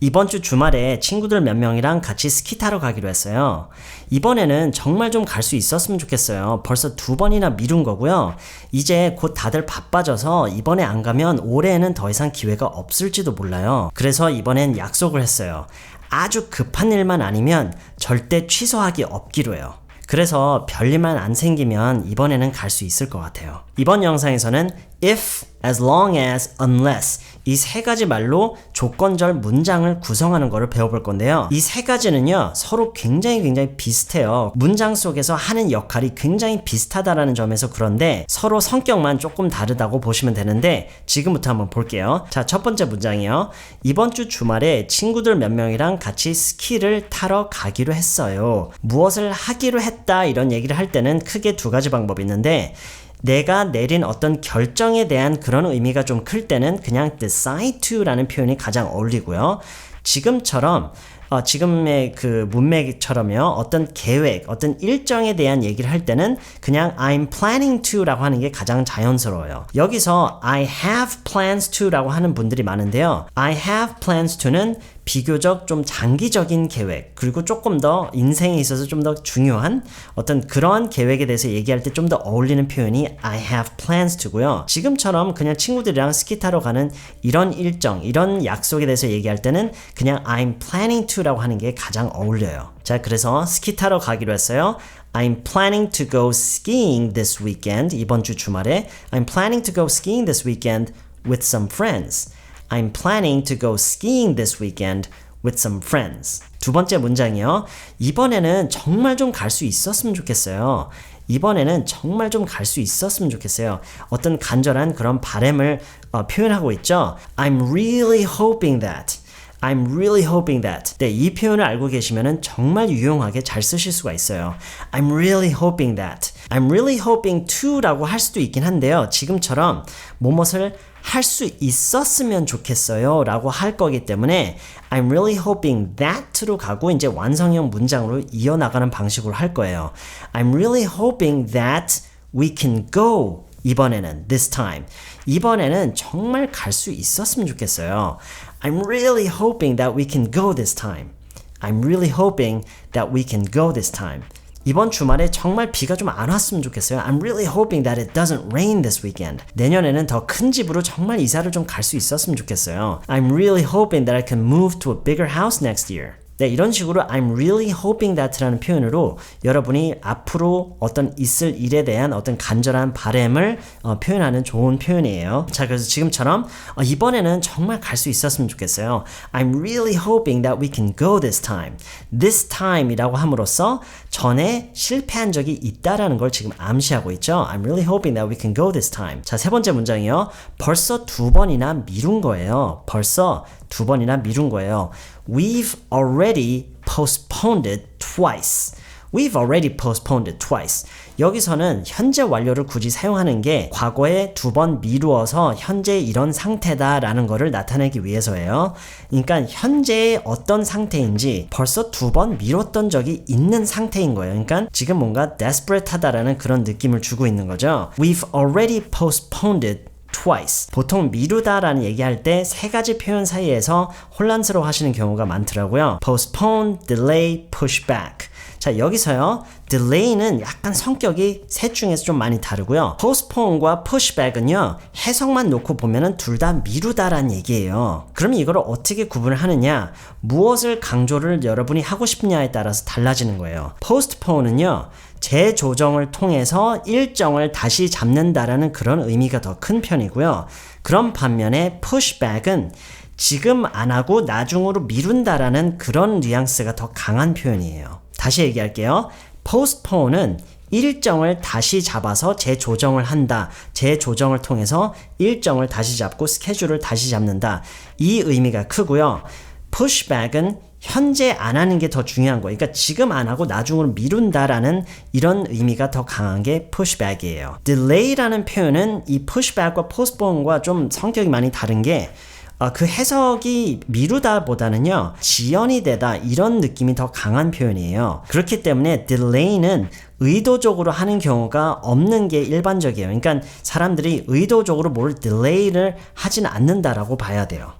이번 주 주말에 친구들 몇 명이랑 같이 스키 타러 가기로 했어요. 이번에는 정말 좀 갈 수 있었으면 좋겠어요. 벌써 2번이나 미룬 거고요. 이제 곧 다들 바빠져서 이번에 안 가면 올해에는 더 이상 기회가 없을지도 몰라요. 그래서 이번엔 약속을 했어요. 아주 급한 일만 아니면 절대 취소하기 없기로 해요. 그래서 별일만 안 생기면 이번에는 갈 수 있을 것 같아요. 이번 영상에서는 if, as long as, unless 이 세 가지 말로 조건절 문장을 구성하는 것을 배워볼 건데요. 이 세 가지는요 서로 굉장히 비슷해요. 문장 속에서 하는 역할이 굉장히 비슷하다라는 점에서 그런데 서로 성격만 조금 다르다고 보시면 되는데 지금부터 한번 볼게요. 자, 첫 번째 문장이요. 이번 주 주말에 친구들 몇 명이랑 같이 스키를 타러 가기로 했어요. 무엇을 하기로 했다 이런 얘기를 할 때는 크게 두 가지 방법이 있는데 내가 내린 어떤 결정에 대한 그런 의미가 좀 클 때는 그냥 decide to라는 표현이 가장 어울리고요. 지금처럼 지금의 그 문맥처럼요. 어떤 계획, 어떤 일정에 대한 얘기를 할 때는 그냥 I'm planning to 라고 하는 게 가장 자연스러워요. 여기서 I have plans to 라고 하는 분들이 많은데요. I have plans to는 비교적 좀 장기적인 계획, 그리고 조금 더 인생에 있어서 좀 더 중요한 어떤 그러한 계획에 대해서 얘기할 때 좀 더 어울리는 표현이 I have plans to고요. 지금처럼 그냥 친구들이랑 스키 타러 가는 이런 일정, 이런 약속에 대해서 얘기할 때는 그냥 I'm planning to 라고 하는 게 가장 어울려요. 자, 그래서 스키 타러 가기로 했어요. I'm planning to go skiing this weekend. 이번 주 주말에 I'm planning to go skiing this weekend with some friends. I'm planning to go skiing this weekend with some friends. 두 번째 문장이요. 이번에는 정말 좀 갈 수 있었으면 좋겠어요. 이번에는 정말 좀 갈 수 있었으면 좋겠어요. 어떤 간절한 그런 바람을 표현하고 있죠. I'm really hoping that. I'm really hoping that. 네, 이 표현을 알고 계시면은 정말 유용하게 잘 쓰실 수가 있어요. I'm really hoping that. I'm really hoping to라고 할 수도 있긴 한데요. 지금처럼 무엇을 할 수 있었으면 좋겠어요 라고 할 거기 때문에 I'm really hoping that로 가고 이제 완성형 문장으로 이어나가는 방식으로 할 거예요. I'm really hoping that we can go. 이번에는 this time. 이번에는 정말 갈 수 있었으면 좋겠어요. I'm really hoping that we can go this time. I'm really hoping that we can go this time. 이번 주말에 정말 비가 좀 안 왔으면 좋겠어요. I'm really hoping that it doesn't rain this weekend. 내년에는 더 큰 집으로 정말 이사를 좀 갈 수 있었으면 좋겠어요. I'm really hoping that I can move to a bigger house next year. 네, 이런 식으로 I'm really hoping that라는 표현으로 여러분이 앞으로 어떤 있을 일에 대한 어떤 간절한 바람을 표현하는 좋은 표현이에요. 자, 그래서 지금처럼 이번에는 정말 갈 수 있었으면 좋겠어요. I'm really hoping that we can go this time. This time이라고 함으로써 전에 실패한 적이 있다라는 걸 지금 암시하고 있죠. I'm really hoping that we can go this time. 자, 세 번째 문장이요. 벌써 2번이나 미룬 거예요. 벌써 2번이나 미룬 거예요. We've already postponed it twice. We've already postponed it twice. 여기서는 현재 완료를 굳이 사용하는 게 과거에 2번 미루어서 현재 이런 상태다라는 거를 나타내기 위해서예요. 그러니까 현재의 어떤 상태인지 벌써 2번 미뤘던 적이 있는 상태인 거예요. 그러니까 지금 뭔가 desperate하다라는 그런 느낌을 주고 있는 거죠. We've already postponed it twice. 보통 미루다라는 얘기할 때 세 가지 표현 사이에서 혼란스러워 하시는 경우가 많더라고요. postpone, delay, push back. 자, 여기서요. delay는 약간 성격이 셋 중에서 좀 많이 다르고요. postpone과 pushback은요. 해석만 놓고 보면은 둘 다 미루다라는 얘기예요. 그럼 이걸 어떻게 구분을 하느냐? 무엇을 강조를 여러분이 하고 싶냐에 따라서 달라지는 거예요. postpone은요. 재조정을 통해서 일정을 다시 잡는다라는 그런 의미가 더 큰 편이고요. 그런 반면에 pushback은 지금 안 하고 나중으로 미룬다라는 그런 뉘앙스가 더 강한 표현이에요. 다시 얘기할게요. postpone은 일정을 다시 잡아서 재조정을 한다. 재조정을 통해서 일정을 다시 잡고 스케줄을 다시 잡는다. 이 의미가 크고요. pushback은 현재 안 하는 게 더 중요한 거예요. 그러니까 지금 안 하고 나중으로 미룬다라는 이런 의미가 더 강한 게 pushback이에요. delay라는 표현은 이 pushback과 postpone과 좀 성격이 많이 다른 게 그 해석이 미루다보다는요 지연이 되다 이런 느낌이 더 강한 표현이에요. 그렇기 때문에 delay는 의도적으로 하는 경우가 없는 게 일반적이에요. 그러니까 사람들이 의도적으로 뭘 delay를 하진 않는다라고 봐야 돼요.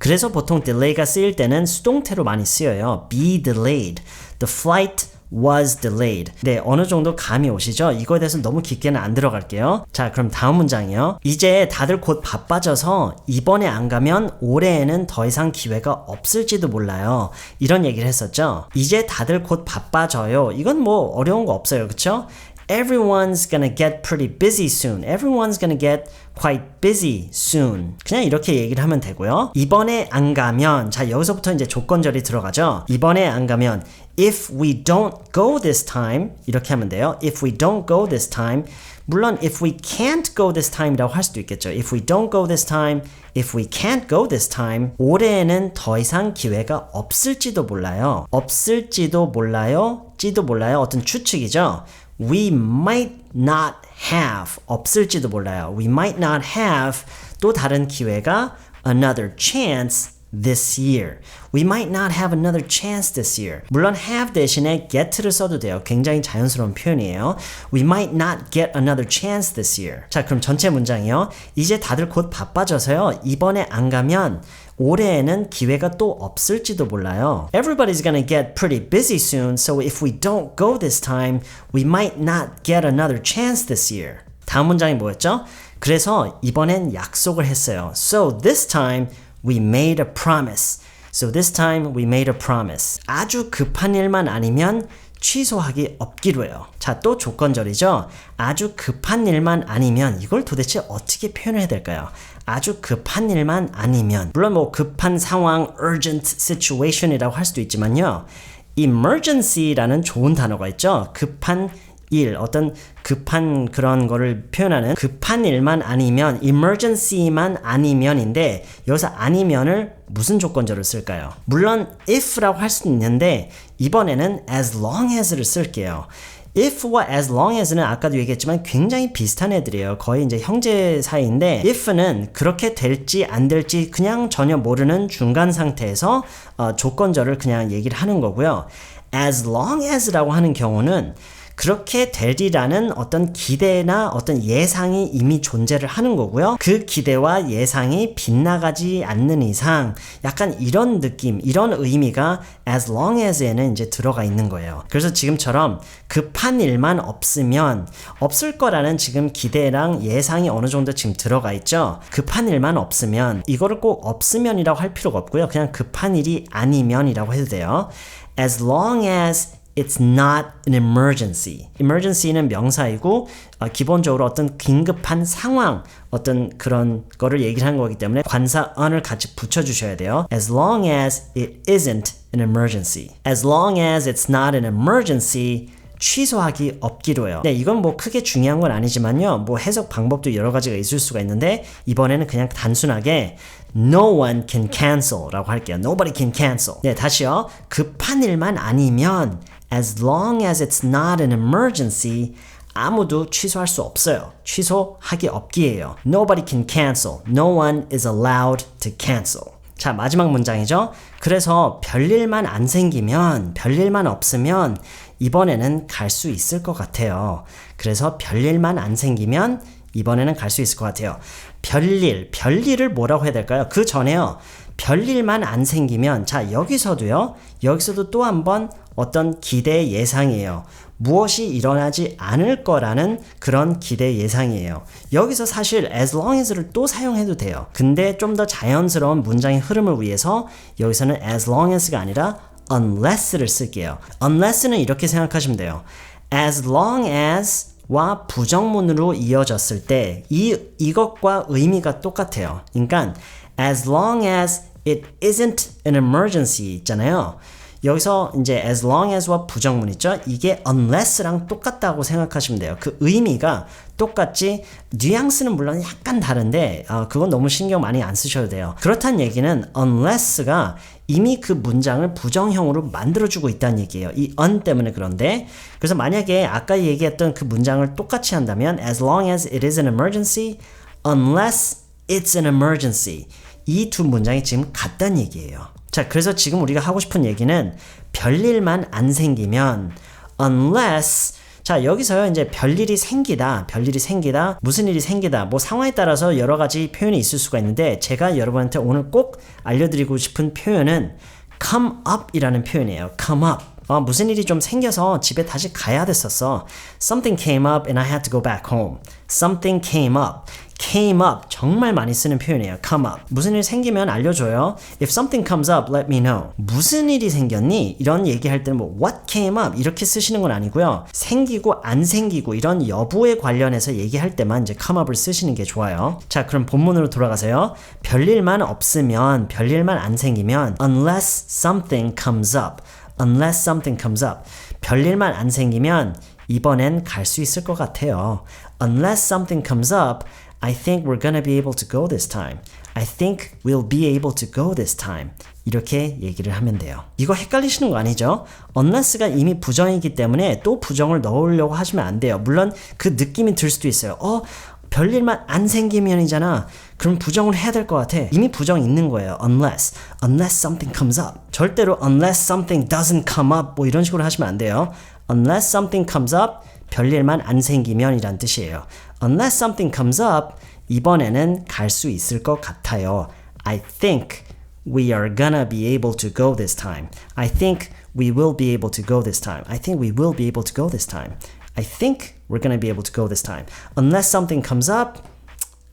그래서 보통 delay가 쓰일 때는 수동태로 많이 쓰여요. be delayed. The flight was delayed. 네, 어느 정도 감이 오시죠? 이거에 대해서 너무 깊게는 안 들어갈게요. 자, 그럼 다음 문장이요. 이제 다들 곧 바빠져서 이번에 안 가면 올해에는 더 이상 기회가 없을지도 몰라요. 이런 얘기를 했었죠. 이제 다들 곧 바빠져요. 이건 뭐 어려운 거 없어요. 그쵸? Everyone's gonna get pretty busy soon. Everyone's gonna get quite busy soon. 그냥 이렇게 얘기를 하면 되고요. 이번에 안 가면, 자, 여기서부터 이제 조건절이 들어가죠. 이번에 안 가면 if we don't go this time 이렇게 하면 돼요. If we don't go this time. 물론 if we can't go this time이라고 할 수도 있겠죠. If we don't go this time, if we can't go this time, 올해에는 더 이상 기회가 없을지도 몰라요. 없을지도 몰라요. 찌도 몰라요. 어떤 추측이죠. We might not have. 없을지도 몰라요. We might not have 또 다른 기회가 another chance this year. We might not have another chance this year. 물론 have 대신에 get를 써도 돼요. 굉장히 자연스러운 표현이에요. We might not get another chance this year. 자, 그럼 전체 문장이요. 이제 다들 곧 바빠져서요. 이번에 안 가면 올해에는 기회가 또 없을지도 몰라요. Everybody's gonna get pretty busy soon, so if we don't go this time, we might not get another chance this year. 다음 문장이 뭐였죠? 그래서 이번엔 약속을 했어요. So this time, we made a promise. So this time, we made a promise. 아주 급한 일만 아니면 취소하기 없기로 해요. 자, 또 조건절이죠. 아주 급한 일만 아니면 이걸 도대체 어떻게 표현해야 될까요? 아주 급한 일만 아니면 물론 뭐 급한 상황, urgent situation이라고 할 수도 있지만요. emergency라는 좋은 단어가 있죠. 급한 일, 어떤 급한 그런 거를 표현하는 급한 일만 아니면 emergency만 아니면인데 여기서 아니면을 무슨 조건절을 쓸까요? 물론 if라고 할 수도 있는데 이번에는 as long as를 쓸게요. if와 as long as는 아까도 얘기했지만 굉장히 비슷한 애들이에요. 거의 이제 형제 사이인데 if는 그렇게 될지 안 될지 그냥 전혀 모르는 중간 상태에서 조건절을 그냥 얘기를 하는 거고요. as long as라고 하는 경우는 그렇게 되리라는 어떤 기대나 어떤 예상이 이미 존재를 하는 거고요. 그 기대와 예상이 빗나가지 않는 이상 약간 이런 느낌, 이런 의미가 as long as에는 이제 들어가 있는 거예요. 그래서 지금처럼 급한 일만 없으면 없을 거라는 지금 기대랑 예상이 어느 정도 지금 들어가 있죠. 급한 일만 없으면 이거를 꼭 없으면이라고 할 필요가 없고요. 그냥 급한 일이 아니면이라고 해도 돼요. As long as It's not an emergency. emergency는 명사이고 기본적으로 어떤 긴급한 상황, 어떤 그런 거를 얘기를 하는 거기 때문에 관사 on을 같이 붙여주셔야 돼요. As long as it isn't an emergency. As long as it's not an emergency. 취소하기 없기로 해요. 네, 이건 뭐 크게 중요한 건 아니지만요. 뭐 해석 방법도 여러 가지가 있을 수가 있는데 이번에는 그냥 단순하게 No one can cancel 라고 할게요. Nobody can cancel. 네, 다시요. 급한 일만 아니면 As long as it's not an emergency 아무도 취소할 수 없어요. 취소하기 없기예요. Nobody can cancel. No one is allowed to cancel. 자, 마지막 문장이죠. 그래서 별일만 안 생기면, 별일만 없으면 이번에는 갈 수 있을 것 같아요. 그래서 별일만 안 생기면 이번에는 갈 수 있을 것 같아요. 별일을 뭐라고 해야 될까요? 그 전에요. 별일만 안 생기면, 자, 여기서도 또 한 번 어떤 기대 예상이에요. 무엇이 일어나지 않을 거라는 그런 기대 예상이에요. 여기서 사실 as long as를 또 사용해도 돼요. 근데 좀 더 자연스러운 문장의 흐름을 위해서 여기서는 as long as가 아니라 unless를 쓸게요. unless는 이렇게 생각하시면 돼요. as long as 와 부정문으로 이어졌을 때 이것과 의미가 똑같아요. 그러니까 as long as it isn't an emergency 있잖아요. 여기서 이제 as long as와 부정문 있죠? 이게 unless랑 똑같다고 생각하시면 돼요. 그 의미가 똑같지 뉘앙스는 물론 약간 다른데 그건 너무 신경 많이 안 쓰셔도 돼요. 그렇다는 얘기는 unless가 이미 그 문장을 부정형으로 만들어주고 있다는 얘기예요. 이 un 때문에 그런데 그래서 만약에 아까 얘기했던 그 문장을 똑같이 한다면 as long as it is an emergency, unless it's an emergency 이 두 문장이 지금 같다는 얘기예요. 자, 그래서 지금 우리가 하고 싶은 얘기는 별일만 안 생기면 unless 자, 여기서요, 이제 별일이 생기다, 무슨 일이 생기다, 뭐 상황에 따라서 여러 가지 표현이 있을 수가 있는데, 제가 여러분한테 오늘 꼭 알려드리고 싶은 표현은 come up 이라는 표현이에요. come up. 무슨 일이 좀 생겨서 집에 다시 가야 됐었어. Something came up and I had to go back home. Something came up. came up 정말 많이 쓰는 표현이에요. come up. 무슨 일 생기면 알려줘요. If something comes up, let me know. 무슨 일이 생겼니? 이런 얘기할 때는 뭐 what came up 이렇게 쓰시는 건 아니고요. 생기고 안 생기고 이런 여부에 관련해서 얘기할 때만 이제 come up을 쓰시는 게 좋아요. 자, 그럼 본문으로 돌아가세요. 별일만 없으면, 별일만 안 생기면 unless something comes up. unless something comes up. 별일만 안 생기면 이번엔 갈 수 있을 것 같아요. Unless something comes up, I think we're gonna be able to go this time. I think we'll be able to go this time. 이렇게 얘기를 하면 돼요. 이거 헷갈리시는 거 아니죠? unless가 이미 부정이기 때문에 또 부정을 넣으려고 하시면 안 돼요. 물론 그 느낌이 들 수도 있어요. 별일만 안 생기면이잖아. 그럼 부정을 해야 될 것 같아. 이미 부정 있는 거예요. unless something comes up. 절대로 unless something doesn't come up 뭐 이런 식으로 하시면 안 돼요. unless something comes up, 별일만 안 생기면 이란 뜻이에요. unless something comes up, 이번에는 갈 수 있을 것 같아요. I think we are gonna be able to go this time. I think we will be able to go this time. I think we will be able to go this time. I think we're gonna be able to go this time. Unless something comes up,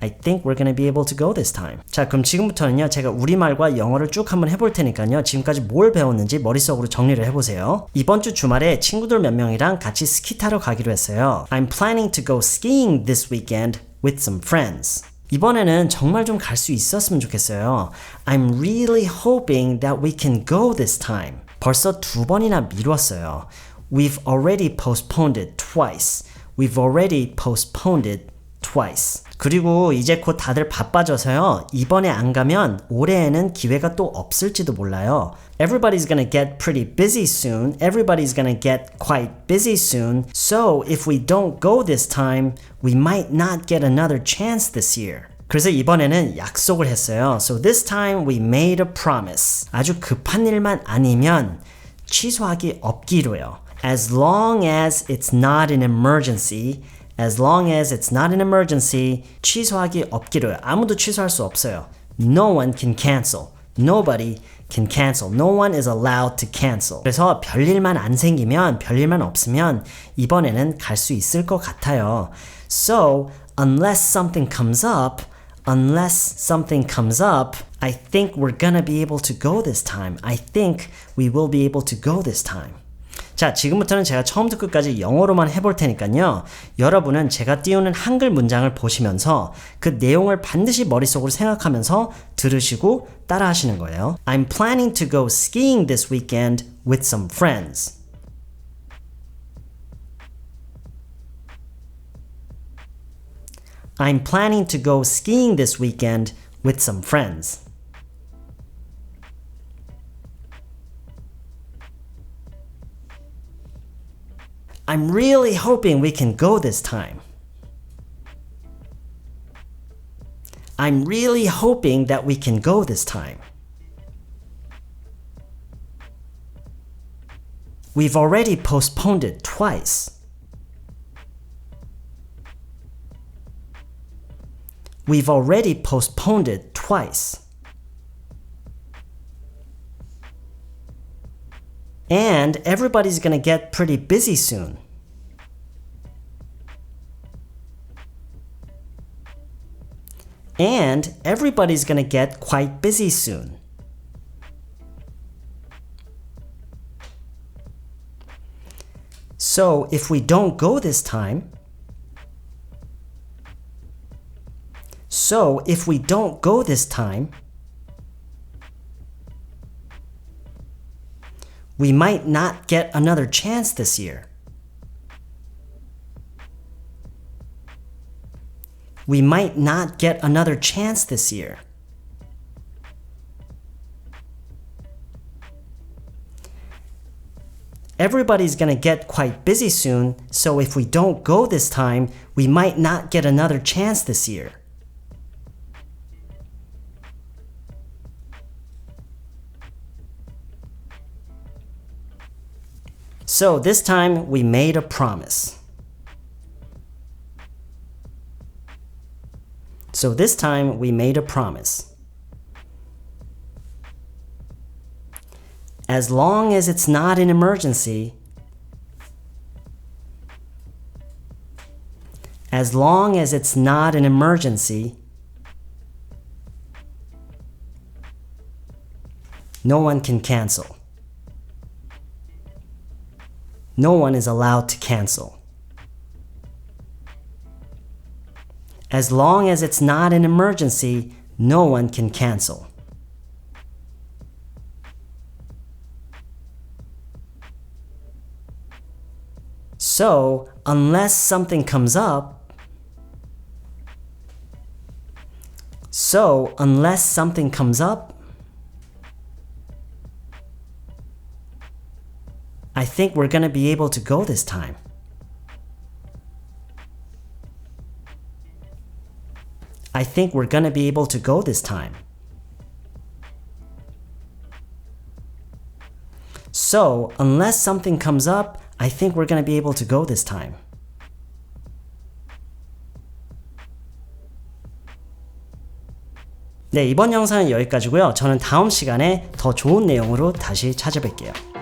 I think we're gonna be able to go this time. 자, 그럼 지금부터는요, 제가 우리말과 영어를 쭉 한번 해볼 테니까요, 지금까지 뭘 배웠는지 머릿속으로 정리를 해보세요. 이번 주 주말에 친구들 몇 명이랑 같이 스키 타러 가기로 했어요. I'm planning to go skiing this weekend with some friends. 이번에는 정말 좀 갈 수 있었으면 좋겠어요. I'm really hoping that we can go this time. 벌써 2번이나 미뤘어요. We've already postponed it twice. We've already postponed it twice. 그리고 이제 곧 다들 바빠져서요. 이번에 안 가면 올해에는 기회가 또 없을지도 몰라요. Everybody's gonna get pretty busy soon. Everybody's gonna get quite busy soon. So if we don't go this time, we might not get another chance this year. 그래서 이번에는 약속을 했어요. So this time we made a promise. 아주 급한 일만 아니면 취소하기 없기로요. As long as it's not an emergency, as long as it's not an emergency, 취소하기 없기로요. 아무도 취소할 수 없어요. No one can cancel. Nobody can cancel. No one is allowed to cancel. 그래서 별일만 안 생기면, 별일만 없으면 이번에는 갈 수 있을 것 같아요. So, unless something comes up, I think we're gonna be able to go this time. I think we will be able to go this time. 자, 지금부터는 제가 처음부터 끝까지 영어로만 해볼 테니까요. 여러분은 제가 띄우는 한글 문장을 보시면서 그 내용을 반드시 머릿속으로 생각하면서 들으시고 따라 하시는 거예요. I'm planning to go skiing this weekend with some friends. I'm planning to go skiing this weekend with some friends. I'm really hoping we can go this time. I'm really hoping that we can go this time. We've already postponed it twice. We've already postponed it twice. And everybody's gonna get pretty busy soon. And everybody's gonna get quite busy soon. So if we don't go this time, we might not get another chance this year. We might not get another chance this year. Everybody's gonna get quite busy soon, so if we don't go this time, we might not get another chance this year. So this time we made a promise. So this time we made a promise. As long as it's not an emergency, as long as it's not an emergency, no one can cancel. No one is allowed to cancel. As long as it's not an emergency, no one can cancel. So, unless something comes up, I think we're going to be able to go this time. I think we're going to be able to go this time. So, unless something comes up, I think we're going to be able to go this time. 네, 이번 영상은 여기까지고요. 저는 다음 시간에 더 좋은 내용으로 다시 찾아뵐게요.